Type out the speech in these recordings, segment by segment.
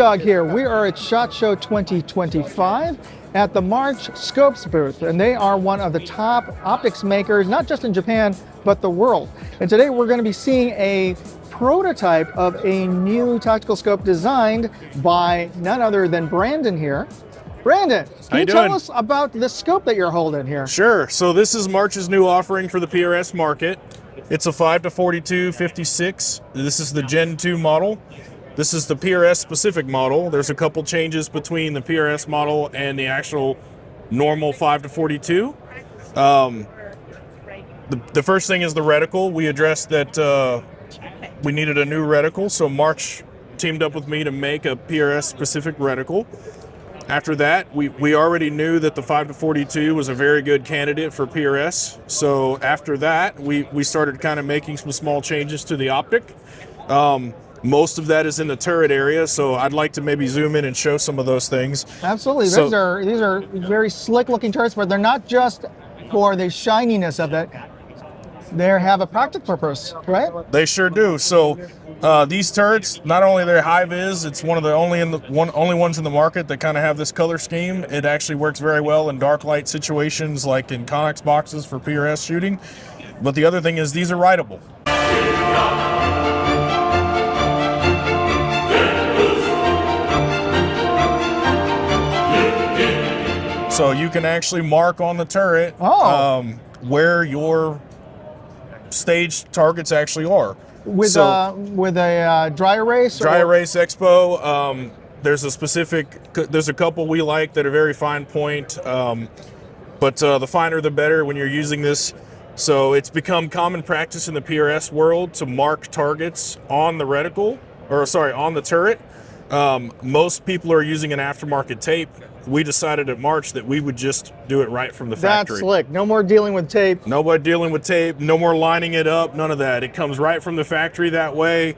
Moondog here. We are at SHOT Show 2025 at the March Scopes booth, and they are one of the top optics makers, not just in Japan, but the world. And today we're going to be seeing a prototype of a new tactical scope designed by none other than Brandon here. Brandon, can you tell us about the scope that you're holding here? Sure. So this is March's new offering for the PRS market. It's a 5-42 56. This is the Gen 2 model. This is the PRS specific model. There's a couple changes between the PRS model and the actual normal 5-42. The first thing is the reticle. We addressed that we needed a new reticle, so March teamed up with me to make a PRS specific reticle. After that, we already knew that the 5-42 was a very good candidate for PRS. So after that, we started kind of making some small changes to the optic. Most of that is in the turret area, so I'd like to maybe zoom in and show some of those things. Absolutely. These are very slick looking turrets, but they're not just for the shininess of it. They have a practical purpose, right? They sure do. So these turrets, not only they're high vis, it's one of the only ones in the market that kind of have this color scheme. It actually works very well in dark light situations, like in Connex boxes for PRS shooting. But the other thing is these are writable. So you can actually mark on the turret where your stage targets actually are. With a dry erase? Dry erase expo. There's a couple we like that are very fine point, but the finer the better when you're using this. So it's become common practice in the PRS world to mark targets on the reticle, on the turret. Most people are using an aftermarket tape. We decided at March that we would just do it right from the factory. That's slick. No more dealing with tape. Nobody dealing with tape. No more lining it up. None of that. It comes right from the factory that way.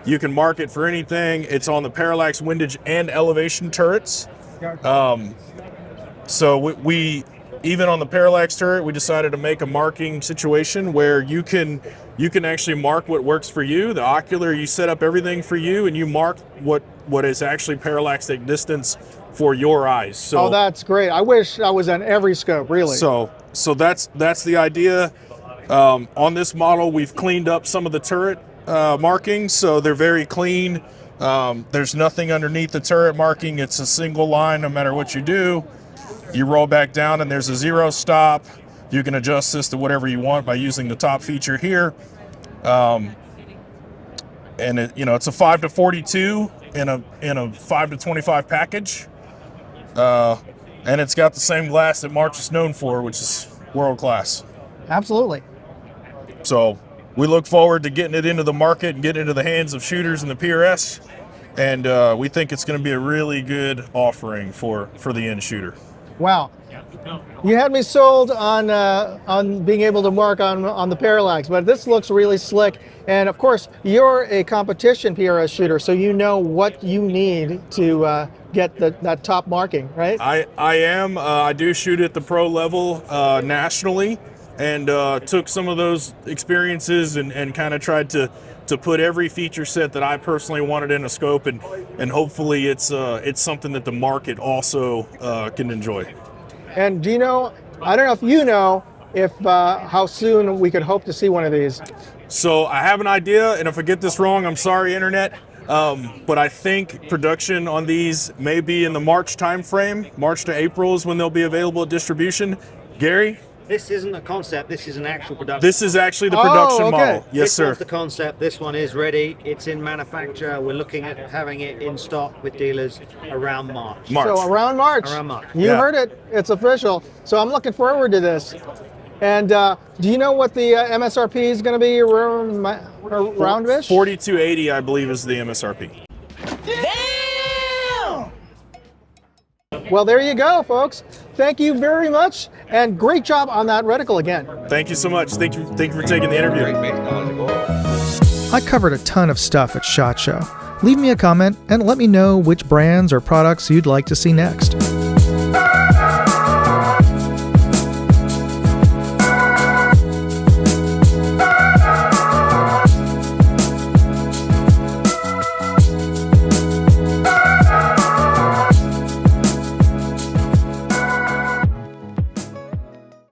You can mark it for anything. It's on the Parallax windage and elevation turrets. So we even on the Parallax turret, we decided to make a marking situation where you can actually mark what works for you. The ocular, you set up everything for you, and you mark what is actually parallaxic distance for your eyes. So, oh, that's great. I wish I was on every scope, really. So that's the idea. On this model, we've cleaned up some of the turret markings, so they're very clean. There's nothing underneath the turret marking. It's a single line no matter what you do. You roll back down and there's a zero stop. You can adjust this to whatever you want by using the top feature here. And it's a 5-42 in a 5-25 package. And it's got the same glass that March is known for, which is world class. Absolutely. So we look forward to getting it into the market and getting it into the hands of shooters in the PRS. And we think it's going to be a really good offering for the end shooter. Wow. You had me sold on being able to mark on the Parallax, but this looks really slick. And of course, you're a competition PRS shooter, so you know what you need to get that top marking, right? I am. I do shoot at the pro level nationally, and took some of those experiences and kind of tried to put every feature set that I personally wanted in a scope, and hopefully it's something that the market also can enjoy. And do you know, I don't know if you know, how soon we could hope to see one of these? So I have an idea, and if I get this wrong, I'm sorry, Internet. But I think production on these may be in the March timeframe. March to April is when they'll be available at distribution. Gary? This isn't a concept, this is an actual production. This is actually the production model. Yes, sir. This one's the concept, this one is ready, it's in manufacture. We're looking at having it in stock with dealers around March. So around March. Around March. You heard it, it's official. So I'm looking forward to this. And do you know what the MSRP is going to be around-ish? 4280, I believe, is the MSRP. Damn! Well, there you go, folks. Thank you very much, and great job on that reticle again. Thank you so much. Thank you for taking the interview. I covered a ton of stuff at SHOT Show. Leave me a comment and let me know which brands or products you'd like to see next.